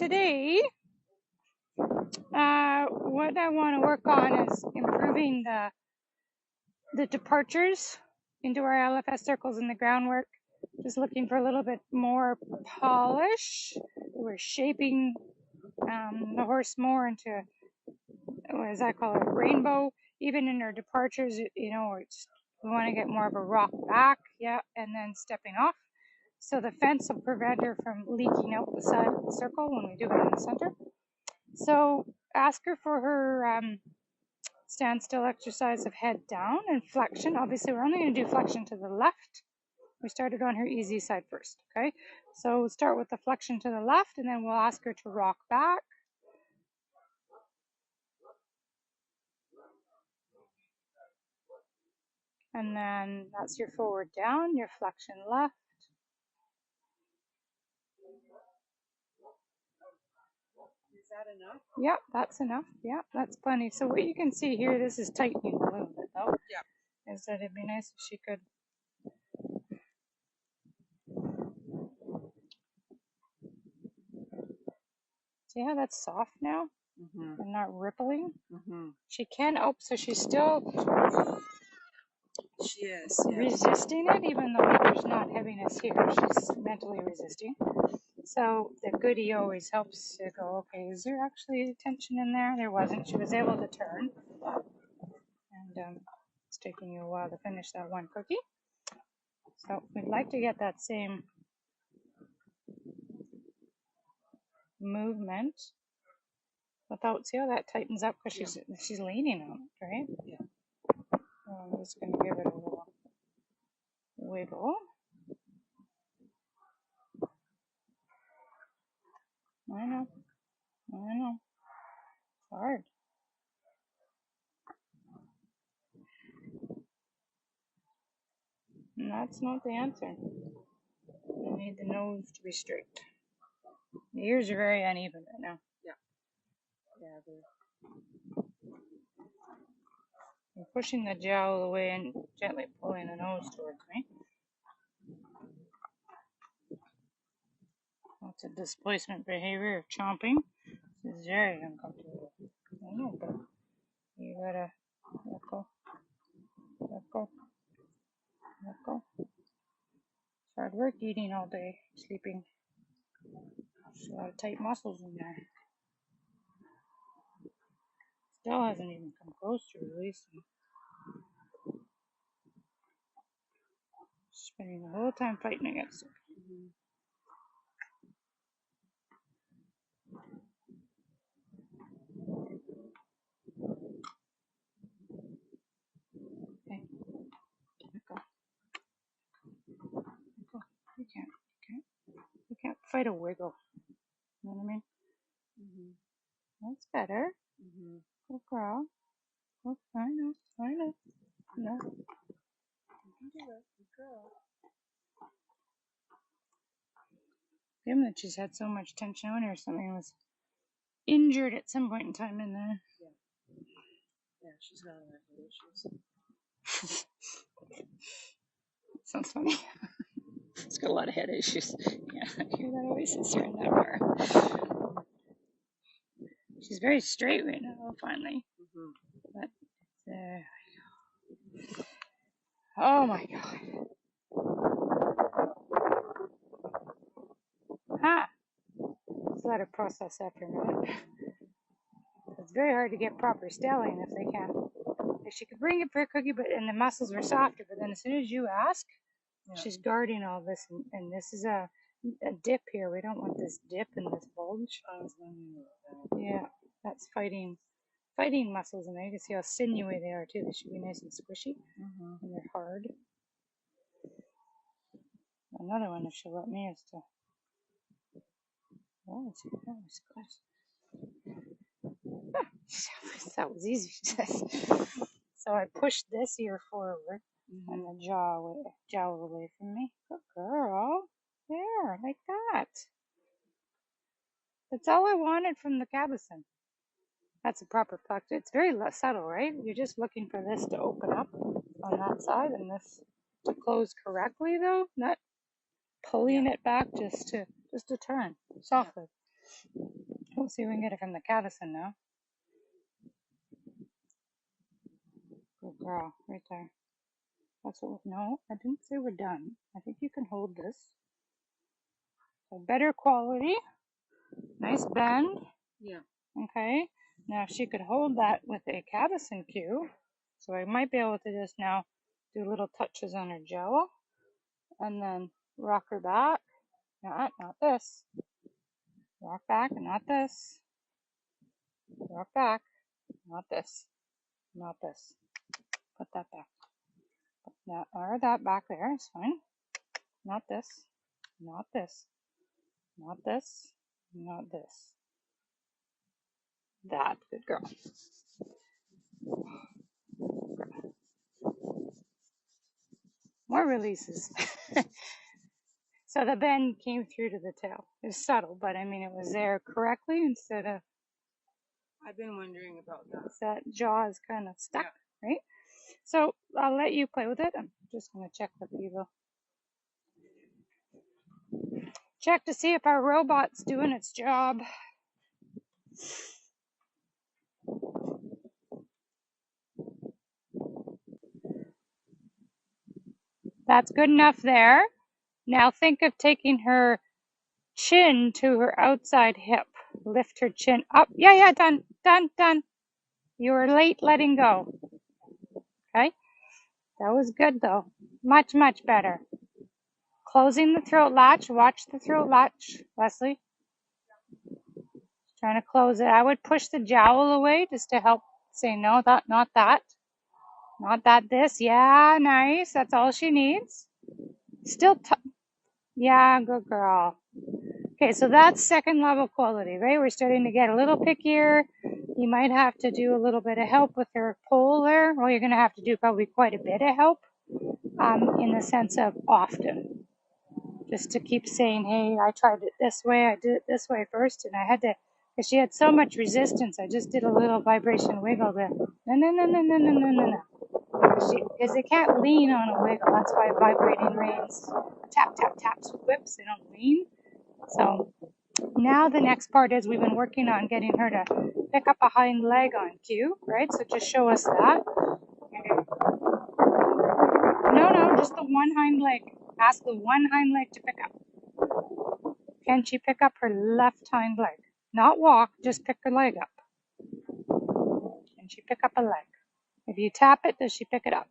today, what I want to work on is improving the departures into our LFS circles and the groundwork. Just looking for a little bit more polish. We're shaping the horse more into, as I call it, rainbow. Even in our departures, we want to get more of a rock back, and then stepping off. So the fence will prevent her from leaking out the side of the circle when we do it in the center. So ask her for her standstill exercise of head down and flexion. Obviously, we're only going to do flexion to the left. We started on her easy side first, okay? So we'll start with the flexion to the left, and then we'll ask her to rock back. And then that's your forward down, your flexion left. Is that enough? Yep, that's enough. Yep, that's plenty. So what you can see here, this is tightening a little bit though. Yeah. Is that it'd be nice if she could. See how that's soft now? Mm-hmm. And not rippling? Mm-hmm. She can, so she's still She is, yeah. resisting it, even though there's not heaviness here. She's mentally resisting. So the goodie always helps to go, okay, is there actually tension in there? There wasn't. She was able to turn. And it's taking you a while to finish that one cookie. So we'd like to get that same movement without, see how that tightens up because she's leaning on it, right? Yeah. So I'm just going to give it a little wiggle. I know. It's hard. And that's not the answer. You need the nose to be straight. The ears are very uneven right now. Yeah, I'm pushing the jowl away and gently pulling the nose towards me. That's a displacement behavior of chomping. This is very uncomfortable. I know, but you gotta let go. Let go. Let go. It's hard work eating all day, sleeping. There's a lot of tight muscles in there. Still hasn't even come close to releasing. Spending the whole time fighting against it. Mm-hmm. Okay. Let go. Let go. You can't fight a wiggle. You know what I mean? Mm-hmm. That's better. Mm-hmm. Good girl. Oh, I know. No. You can do it. Good girl. Given that she's had so much tension on her, something was injured at some point in time in there. Yeah, she's got a lot of issues. Sounds funny. She's got a lot of head issues. Yeah, I hear that Oasis here in that bar. She's very straight right now, finally. Mm-hmm. But, oh my god. Huh. Let's let her process that for a minute. It's very hard to get proper stallion if they can. If she could bring it for a cookie, and the muscles were softer, but then as soon as you ask, she's guarding all this, and this is a dip here. We don't want this dip and this bulge. Yeah, that's fighting muscles, and you can see how sinewy they are too. They should be nice and squishy, and they're hard. Another one, if she'll let me, is to. Oh, see, that was close. That was easy, she says. So I pushed this ear forward and the jowl away from me. Good girl. There, like that. That's all I wanted from the cabeston. That's a proper pluck. It's very subtle, right? You're just looking for this to open up on that side and this to close correctly, though. Not pulling it back just to turn softly. We'll see if we can get it from the cavison now. Good girl, right there. That's what. No, I didn't say we're done. I think you can hold this. So better quality, nice bend. Yeah. Okay. Now she could hold that with a cavison cue, so I might be able to just now do little touches on her jowl, and then rock her back. Not this. Rock back, not this. Rock back, not this. Not this. Put that back. That or that back there is fine. Not this. Not this. Not this. Not this. That. Good girl. More releases. So the bend came through to the tail. It was subtle, but I mean it was there correctly instead of. I've been wondering about that. That jaw is kind of stuck, right? So I'll let you play with it. I'm just going to check with you. Check to see if our robot's doing its job. That's good enough there. Now think of taking her chin to her outside hip. Lift her chin up. Yeah, done. You were late letting go. Okay? That was good though. Much better. Closing the throat latch. Watch the throat latch, Leslie. Trying to close it. I would push the jowl away just to help say no, that, not that. Not that, this. Yeah, nice. That's all she needs. Still, yeah, good girl. Okay, so that's second level quality, right? We're starting to get a little pickier. You might have to do a little bit of help with her pull there. Well, you're going to have to do probably quite a bit of help in the sense of often. Just to keep saying, hey, I tried it this way, I did it this way first, and I had to, because she had so much resistance, I just did a little vibration wiggle there. No. Because they can't lean on a wiggle. That's why vibrating reins taps with whips. They don't lean. So now the next part is we've been working on getting her to pick up a hind leg on cue, right? So just show us that. No, just the one hind leg. Ask the one hind leg to pick up. Can she pick up her left hind leg? Not walk, just pick her leg up. Can she pick up a leg? If you tap it, does she pick it up?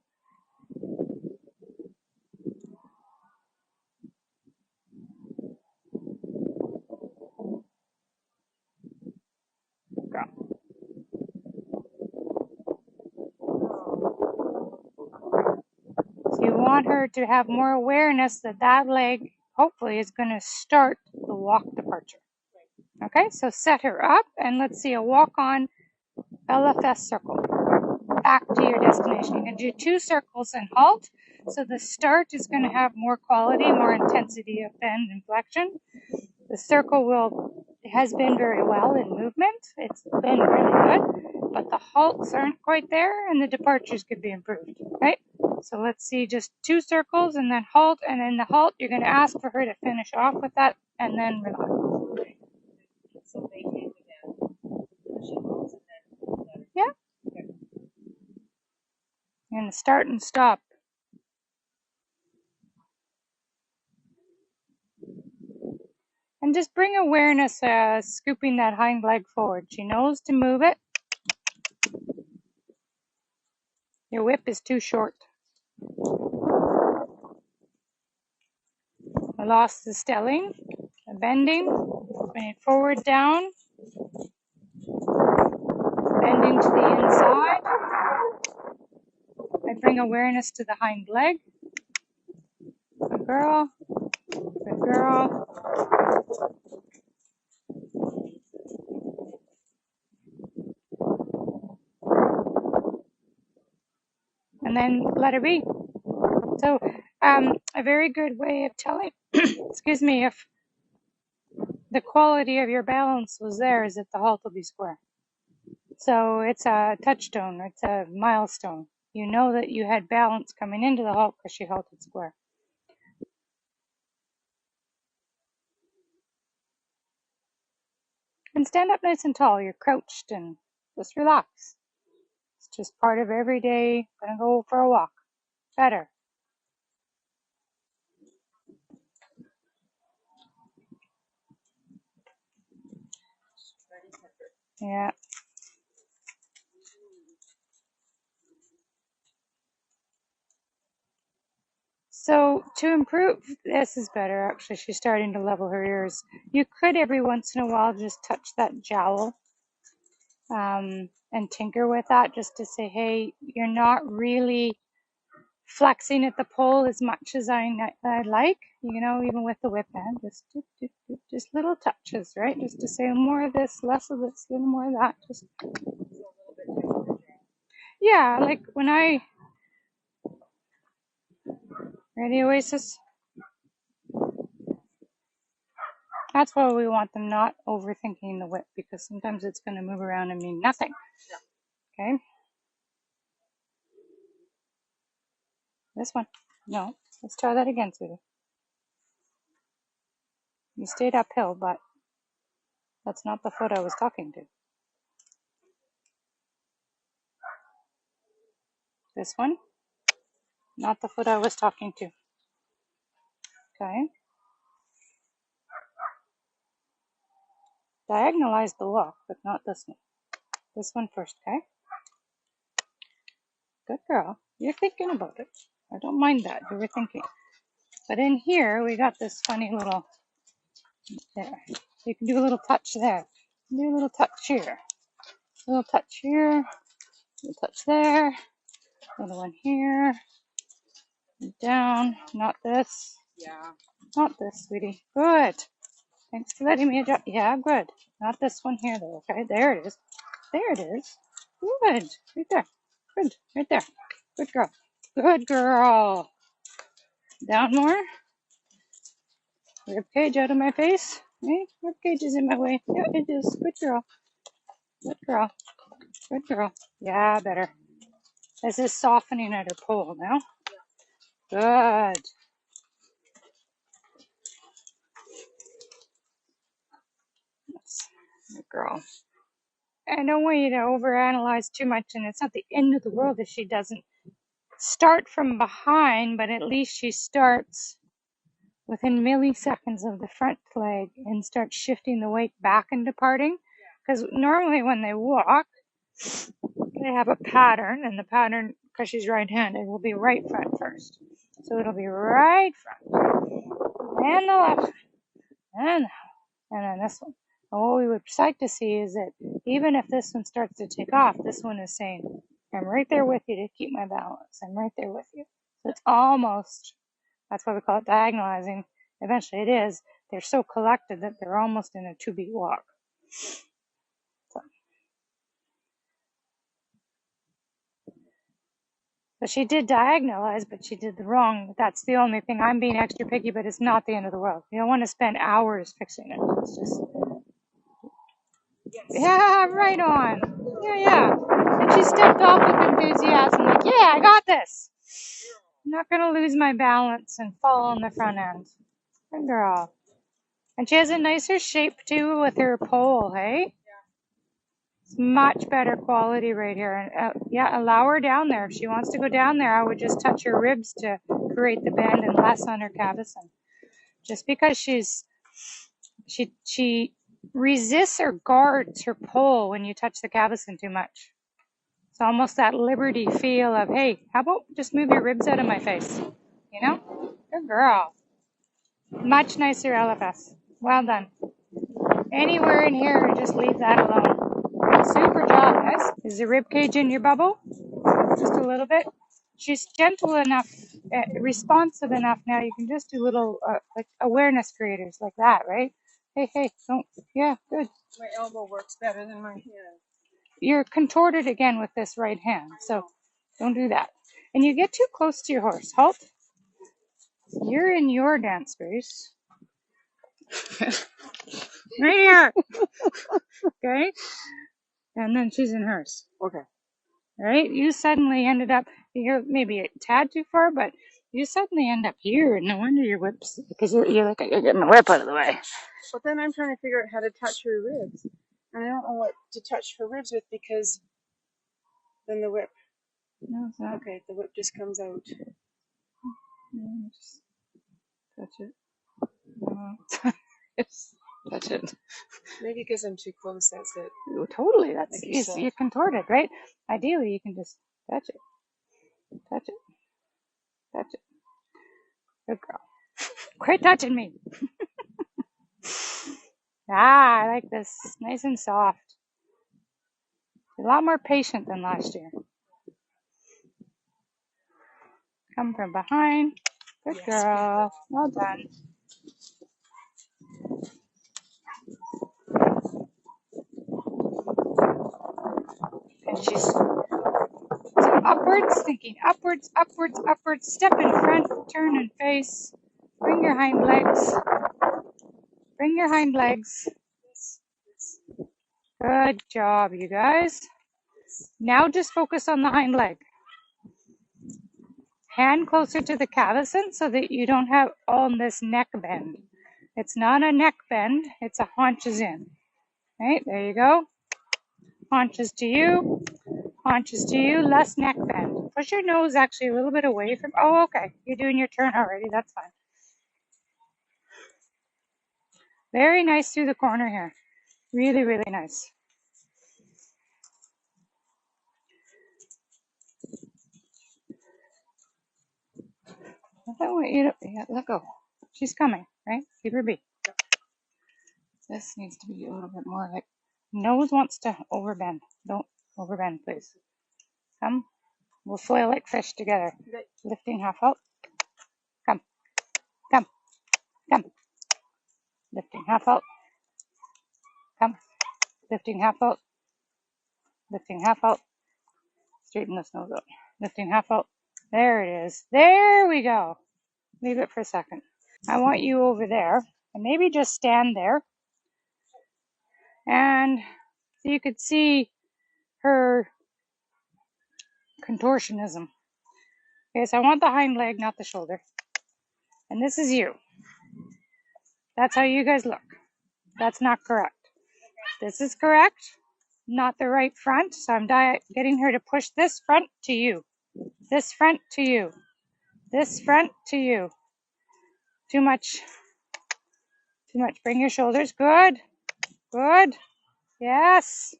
Girl. So you want her to have more awareness that that leg, hopefully, is going to start the walk departure. Okay, so set her up and let's see a walk on LFS circle. Back to your destination. You're going to do 2 circles and halt. So the start is going to have more quality, more intensity of bend and flexion. The circle has been very well in movement. It's been really good, but the halts aren't quite there and the departures could be improved, right? So let's see just 2 circles and then halt, and in the halt you're going to ask for her to finish off with that and then relax. So they take it down. She holds it then. Yeah. And start and stop. And just bring awareness, scooping that hind leg forward. She knows to move it. Your whip is too short. I lost the stelling, the bending, bring it forward, down, bending to the inside. I bring awareness to the hind leg. Good girl, good girl. And then let her be. So, a very good way of telling, excuse me, if the quality of your balance was there is that the halt will be square. So it's a touchstone, it's a milestone. You know that you had balance coming into the halt because she halted square. can stand up nice and tall. You're crouched and just relax. It's just part of every day. Gonna go for a walk. Better. Yeah. So to improve, this is better actually. She's starting to level her ears. You could every once in a while just touch that jowl and tinker with that just to say, hey, you're not really flexing at the pole as much as I'd like, you know, even with the whip hand, just little touches, right? Just to say more of this, less of this, a little more of that. Just yeah, like when I ready, Oasis. That's why we want them not overthinking the whip, because sometimes it's going to move around and mean nothing. Okay. This one. No. Let's try that again, sweetie. You stayed uphill, but that's not the foot I was talking to. This one. Not the foot I was talking to. Okay. Diagonalize the walk, but not this one. This one first, okay? Good girl. You're thinking about it. I don't mind that. You were thinking. But in here, we got this funny little, there. You can do a little touch there. Do a little touch here. A little touch here. A little touch there. Little one here. Down. Not this. Yeah. Not this, sweetie. Good. Thanks for letting me adjust. Yeah, good. Not this one here, though, okay? There it is. There it is. Good. Right there. Good. Right there. Good girl. Good girl. Down more. Rib cage out of my face. Hey, rib cage is in my way. Yeah, it is. Good girl. Good girl. Good girl. Yeah, better. This is softening at her pole now. Good. Good girl. I don't want you to overanalyze too much, and it's not the end of the world if she doesn't start from behind, but at least she starts within milliseconds of the front leg and starts shifting the weight back and departing. Because normally when they walk, they have a pattern, and the pattern, because she's right-handed, will be right front first. So it'll be right front, and the left, and then this one. And what we would like to see is that even if this one starts to take off, this one is saying, I'm right there with you to keep my balance. I'm right there with you. So it's almost, that's why we call it diagonalizing. Eventually it is. They're so collected that they're almost in a 2-beat walk. So she did diagonalize, but she did the wrong. That's the only thing. I'm being extra picky, but it's not the end of the world. You don't want to spend hours fixing it. It's just, yeah, right on. Yeah. And she stepped off with enthusiasm, like, yeah, I got this. I'm not going to lose my balance and fall on the front end. Good girl. And she has a nicer shape, too, with her pole, hey? It's much better quality right here. And yeah, allow her down there. If she wants to go down there, I would just touch her ribs to create the bend and less on her cavesson. Just because she resists or guards her pole when you touch the cavesson too much. It's almost that liberty feel of, hey, how about just move your ribs out of my face? You know? Good girl. Much nicer LFS. Well done. Anywhere in here, just leave that alone. Super job, guys. Is the rib cage in your bubble? Just a little bit. She's gentle enough, responsive enough now. You can just do little like awareness creators like that, right? Hey, don't. Yeah, good. My elbow works better than my hand. You're contorted again with this right hand, so don't do that. And you get too close to your horse. Halt. You're in your dance space. Right here. Okay? And then she's in hers. Okay. Right? You suddenly ended up, you're maybe a tad too far, but you suddenly end up here, and no wonder your whips, because you're like, you're getting the whip out of the way. But then I'm trying to figure out how to touch her ribs. And I don't know what to touch her ribs with because then the whip. No, it's not. Okay, the whip just comes out. Just touch it. Just touch it. Maybe because I'm too close, that's it. Oh, totally. That's Like you said. you contorted, right? Ideally, you can just touch it. Touch it. Touch it. Good girl. Quit touching me. I like this. Nice and soft. A lot more patient than last year. Come from behind. Good girl. Well done. And she's upwards, thinking upwards, upwards, upwards. Step in front, turn and face. Bring your hind legs. Bring your hind legs. Good job, you guys. Now just focus on the hind leg. Hand closer to the cavesson so that you don't have all this neck bend. It's not a neck bend, it's a haunches in. Right, there you go. Haunches to you, less neck bend. Push your nose actually a little bit away from, oh, okay. You're doing your turn already, that's fine. Very nice through the corner here. Really, really nice. I want you to, yeah, let go. She's coming, right? Keep her be. This needs to be a little bit more like, nose wants to overbend. Don't overbend, please. Come. We'll flail like fish together. Lifting half out. Come. Come. Come. Lifting half out. Come. Lifting half out. Lifting half out. Straighten this nose out. Lifting half out. There it is. There we go. Leave it for a second. I want you over there. And maybe just stand there. And so you could see her contortionism. Okay, so I want the hind leg, not the shoulder. And this is you. That's how you guys look. That's not correct. This is correct. Not the right front. So I'm getting her to push this front to you. This front to you. This front to you. Too much. Too much. Bring your shoulders. Good. Good. Yes.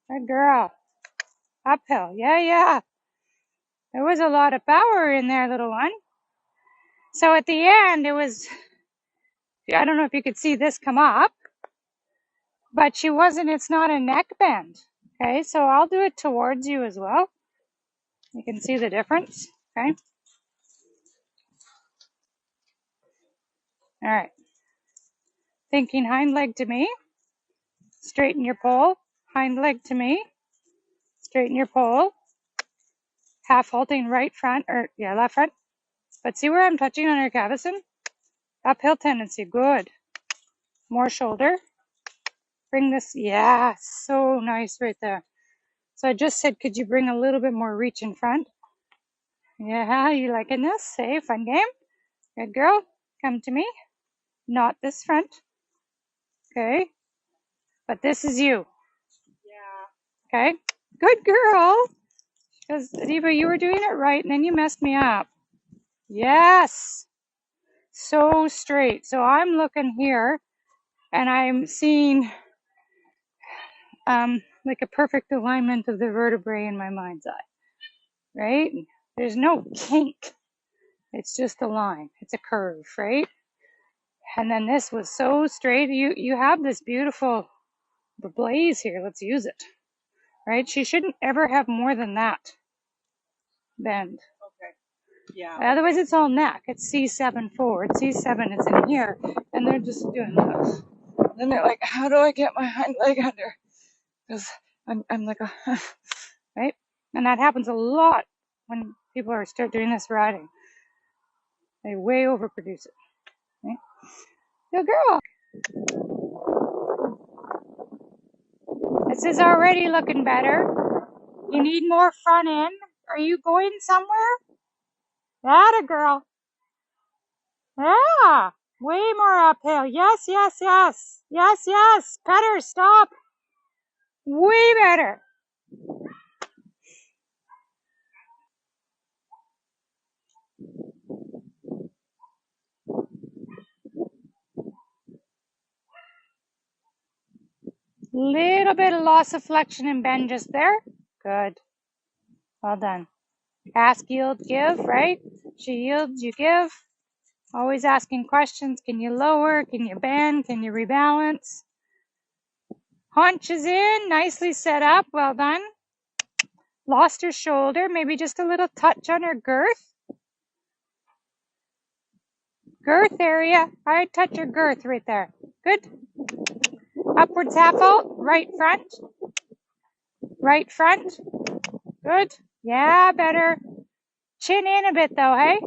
Good girl. Uphill. Yeah, yeah. There was a lot of power in there, little one. So at the end, it was, I don't know if you could see this come up, but it's not a neck bend. Okay, so I'll do it towards you as well. You can see the difference. Okay. All right. Thinking hind leg to me. Straighten your pole. Hind leg to me. Straighten your pole. Half halting right front, or yeah, left front. But see where I'm touching on your cavesson? Uphill tendency. Good. More shoulder. Bring this. Yeah, so nice right there. So I just said, could you bring a little bit more reach in front? Yeah, you liking this? Hey, fun game? Good girl. Come to me. Not this front. Okay. But this is you. Yeah. Okay. Good girl. Because, Eva, you were doing it right, and then you messed me up. Yes. So straight. So I'm looking here, and I'm seeing like a perfect alignment of the vertebrae in my mind's eye. Right? There's no kink. It's just a line. It's a curve, right? And then this was so straight. You have this beautiful blaze here. Let's use it. Right? She shouldn't ever have more than that bend. Okay. Yeah. Otherwise, it's all neck. It's C7 forward. C7 is in here. And they're just doing this. Then they're like, how do I get my hind leg under? Because I'm like, right? And that happens a lot when people start doing this riding. They way overproduce it. Right? Good girl. This is already looking better. You need more front end. Are you going somewhere? That a girl. Yeah. Way more uphill. Yes, yes, yes. Yes, yes. Better. Stop. Way better. Little bit of loss of flexion and bend just there. Good. Well done. Ask, yield, give, right? She yields, you give. Always asking questions. Can you lower? Can you bend? Can you rebalance? Haunches in, nicely set up. Well done. Lost her shoulder. Maybe just a little touch on her girth. Girth area. I'd touch her girth right there. Good. Upwards half halt. Right front. Right front. Good. Yeah, better. Chin in a bit though, hey?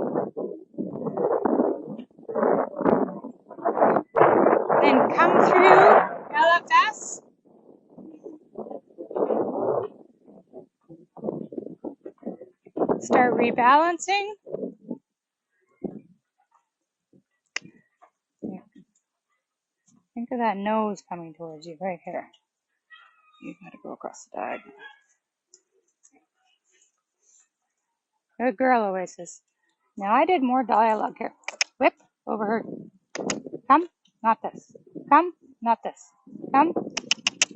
Then come through LFS. Start rebalancing. Think of that nose coming towards you right here. You gotta go across the diagonal. Good girl, Oasis. Now I did more dialogue here. Whip over her. Come, not this. Come, not this. Come,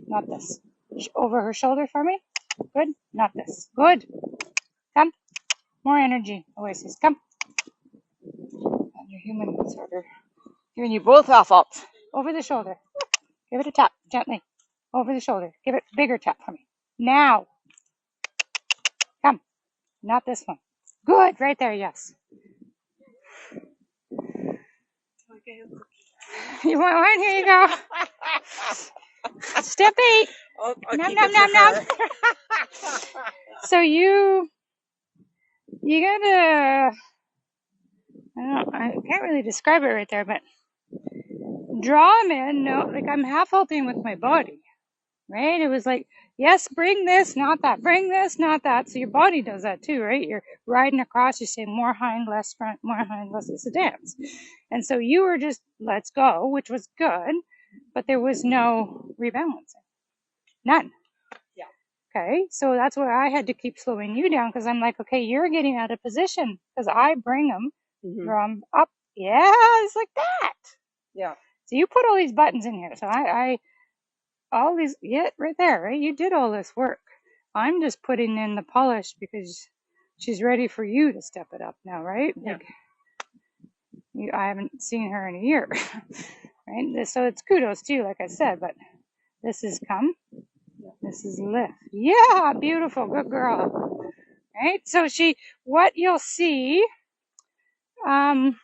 not this. Over her shoulder for me. Good, not this. Good. Come. More energy, Oasis. Come. And your human disorder. Giving you both half ups. Over the shoulder. Give it a tap, gently. Over the shoulder. Give it a bigger tap for me. Now. Come. Not this one. Good. Right there, yes. You want one? Here you go. Step 8. Nom, nom, nom, nom. So you gotta, I can't really describe it right there, but draw them in. No, like I'm half halting with my body, right? It was like, yes, bring this, not that. Bring this, not that. So your body does that too, right? You're riding across, you say more hind, less front, more hind, less. It's a dance. And so you were just, let's go, which was good, but there was no rebalancing. None. Yeah. Okay, so that's where I had to keep slowing you down because I'm like, okay, you're getting out of position because I bring them from up. Yeah, it's like that. Yeah. So you put all these buttons in here. So I all these, yeah, right there, right? You did all this work. I'm just putting in the polish because she's ready for you to step it up now, right? Yeah. Like, I haven't seen her in a year, right? So it's kudos to you, like I said, but this is come. This is lift. Yeah, beautiful. Good girl. Right? So what you'll see on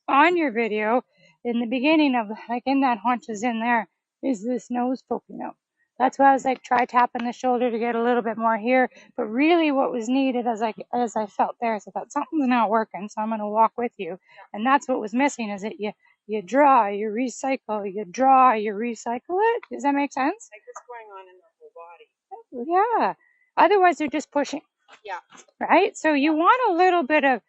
your video in the beginning of, like in that haunches in there, is this nose poking out. That's why I was like, try tapping the shoulder to get a little bit more here. But really what was needed as I felt there is I thought something's not working, so I'm going to walk with you. And that's what was missing is that you draw, you recycle, you draw, you recycle it. Does that make sense? Like what's going on in the whole body. Yeah. Otherwise, they're just pushing. Yeah. Right? So you want a little bit of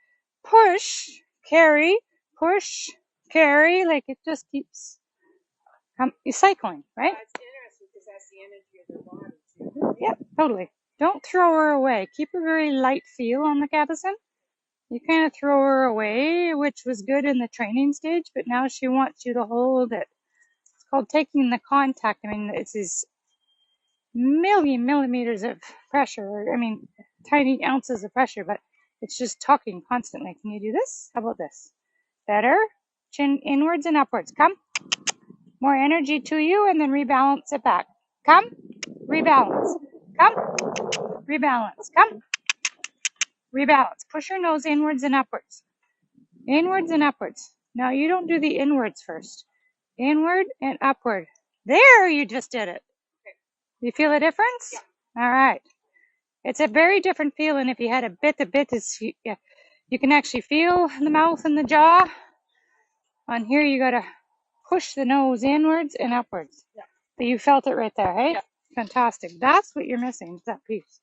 push, carry, like it just keeps cycling, right? That's interesting because that's the energy of the body too. Yep, totally. Don't throw her away. Keep a very light feel on the capison. You kind of throw her away, which was good in the training stage, but now she wants you to hold it. It's called taking the contact. I mean, it's these million millimeters of pressure. I mean, tiny ounces of pressure, but it's just talking constantly. Can you do this? How about this? Better. Chin inwards and upwards. Come. More energy to you and then rebalance it back. Come. Rebalance. Come. Rebalance. Come. Rebalance. Push your nose inwards and upwards. Inwards and upwards. Now you don't do the inwards first. Inward and upward. There, you just did it. You feel a difference? Yeah. All right. It's a very different feeling if you had a bit. The bit is, you can actually feel the mouth and the jaw. On here, you got to push the nose inwards and upwards. Yeah. But you felt it right there, hey? Yeah. Fantastic. That's what you're missing, is that piece.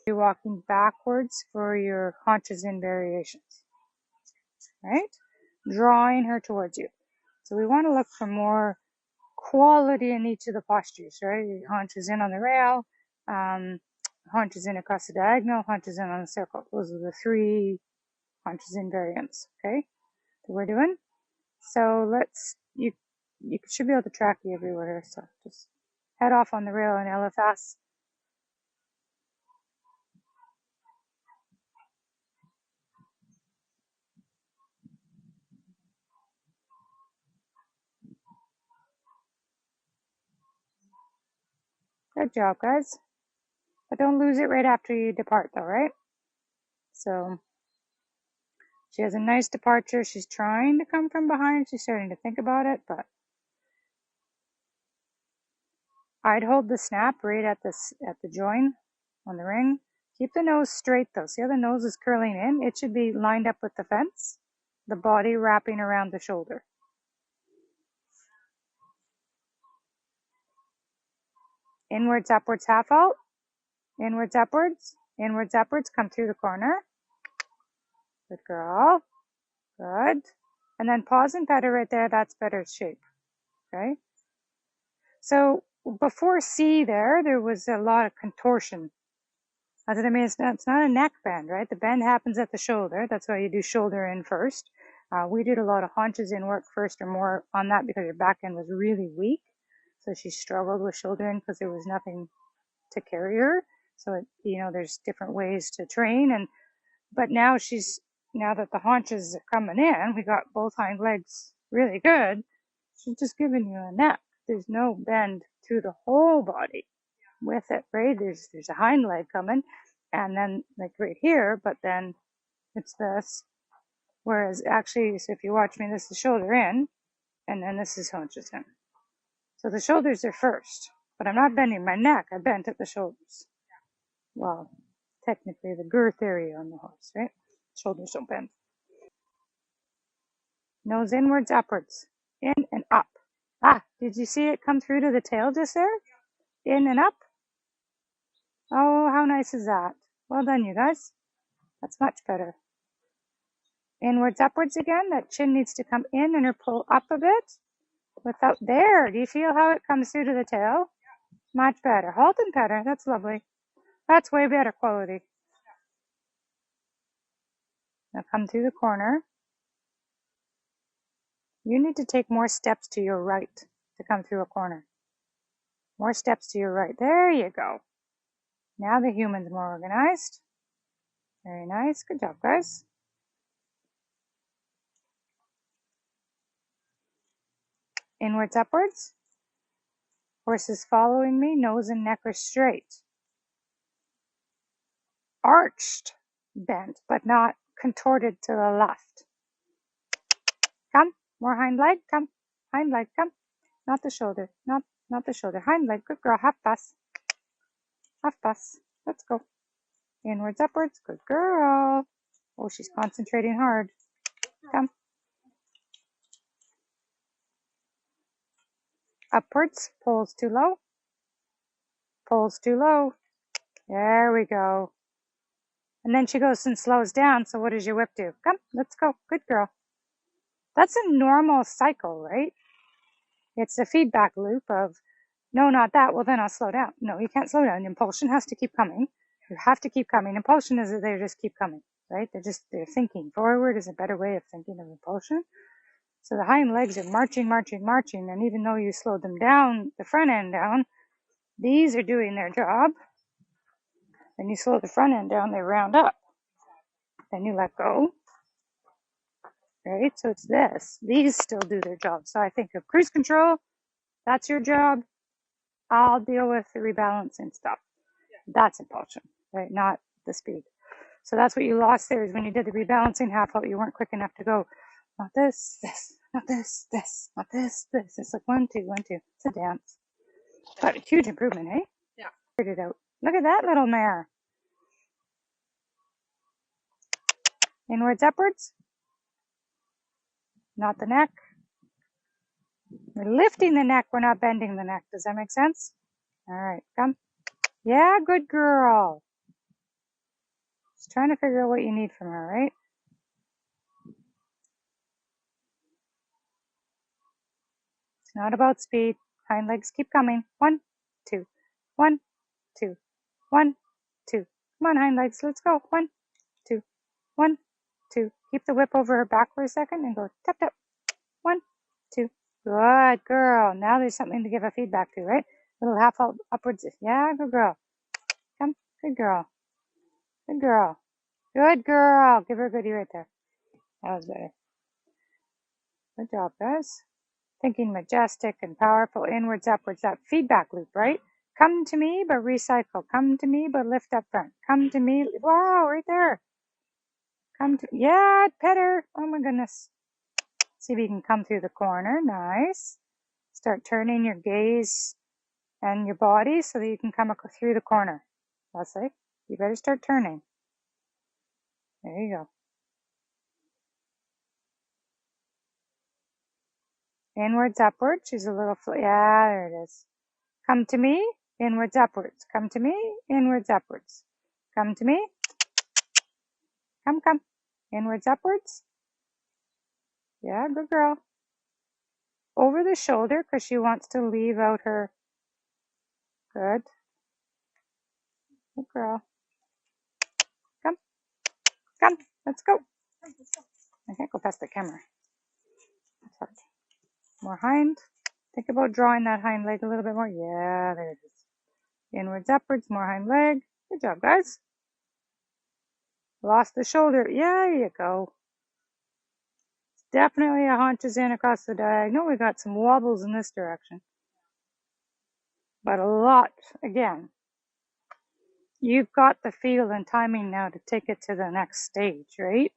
You're walking backwards for your haunches in variations, right? Drawing her towards you. So we want to look for more quality in each of the postures, right? Haunches in on the rail, haunches in across the diagonal, haunches in on the circle. Those are the 3 haunches in variants, okay, that we're doing. So you should be able to track you everywhere. So just head off on the rail in LFS. Good job, guys. But don't lose it right after you depart, though, right? So she has a nice departure. She's trying to come from behind. She's starting to think about it, but I'd hold the snap right at the join on the ring. Keep the nose straight, though. See how the nose is curling in? It should be lined up with the fence. The body wrapping around the shoulder. Inwards, upwards, half out. Inwards, upwards. Inwards, upwards. Come through the corner. Good girl. Good. And then pause and pet her right there. That's better shape. Okay. So before C there was a lot of contortion. That's what I mean. It's not a neck bend, right? The bend happens at the shoulder. That's why you do shoulder in first. We did a lot of haunches in work first or more on that because her back end was really weak. So she struggled with shoulder in because there was nothing to carry her. So, there's different ways to train. But now that the haunches are coming in, we got both hind legs really good. She's just giving you a neck. There's no bend through the whole body with it, right? There's a hind leg coming, and then like right here, but then it's this. Whereas actually, so if you watch me, this is shoulder in, and then this is haunches in. So the shoulders are first, but I'm not bending my neck. I bent at the shoulders. Well, technically the girth area on the horse, right? Shoulders don't bend. Nose inwards, upwards. In and up. Ah, did you see it come through to the tail just there? In and up. Oh, how nice is that? Well done, you guys. That's much better. Inwards, upwards again. That chin needs to come in and her pull up a bit. Without there. Do you feel how it comes through to the tail? Much better. Halt and pet her. That's lovely. That's way better quality. Now come through the corner. You need to take more steps to your right to come through a corner. More steps to your right. There you go. Now the human's more organized. Very nice. Good job, guys. Inwards, upwards. Horse is following me. Nose and neck are straight. Arched, bent, but not contorted to the left. Come. More hind leg. Come. Hind leg. Come. Not the shoulder. Not the shoulder. Hind leg. Good girl. Half pass. Half pass. Let's go. Inwards, upwards. Good girl. Oh, she's concentrating hard. Come. Upwards. Pulls too low. Pulls too low. There we go. And then she goes and slows down. So what does your whip do? Come. Let's go. Good girl. That's a normal cycle, right? It's a feedback loop of, no, not that. Well, then I'll slow down. No, you can't slow down. Impulsion has to keep coming. You have to keep coming. Impulsion is that they just keep coming, right? They're thinking. Forward is a better way of thinking of impulsion. So the hind legs are marching, marching, marching. And even though you slowed them down, the front end down, these are doing their job. Then you slow the front end down, they round up. Then you let go. Right? So it's this. These still do their job. So I think of cruise control. That's your job. I'll deal with the rebalancing stuff. That's impulsion, right? Not the speed. So that's what you lost there is when you did the rebalancing half out, you weren't quick enough to go, not this, not this, not this. It's like 1, 2, 1, 2. It's a dance. But a huge improvement, eh? Yeah. Figured it out. Look at that little mare. Inwards, upwards. Not the neck. We're lifting the neck. We're not bending the neck. Does that make sense? All right, come. Yeah, good girl. Just trying to figure out what you need from her, right? It's not about speed. Hind legs keep coming. 1, 2, 1, 2, 1, 2. Come on, hind legs. Let's go. 1, 2, 1, 2. Keep the whip over her back for a second and go tap, tap. 1, 2. Good girl. Now there's something to give a feedback to, right? Little half upwards. Yeah, good girl. Come. Good girl. Good girl. Good girl. Give her a goodie right there. That was better. Good job, guys. Thinking majestic and powerful, inwards, upwards, that feedback loop, right? Come to me, but recycle. Come to me, but lift up front. Come to me. Wow, right there. Come to, yeah, pet her. Oh my goodness. See if you can come through the corner. Nice. Start turning your gaze and your body so that you can come through the corner. Leslie, you better start turning. There you go. Inwards, upwards. She's a little, yeah, there it is. Come to me, inwards, upwards. Come to me, inwards, upwards. Come to me. Come, come. Inwards, upwards. Yeah, good girl. Over the shoulder because she wants to leave out her. Good. Good girl. Come. Come. Let's go. I can't go past the camera. That's hard. More hind. Think about drawing that hind leg a little bit more. Yeah, there it is. Inwards, upwards, more hind leg. Good job, guys. Lost the shoulder. Yeah, there you go. Definitely a haunches in across the diagonal. We got some wobbles in this direction. But a lot, again, you've got the feel and timing now to take it to the next stage, right?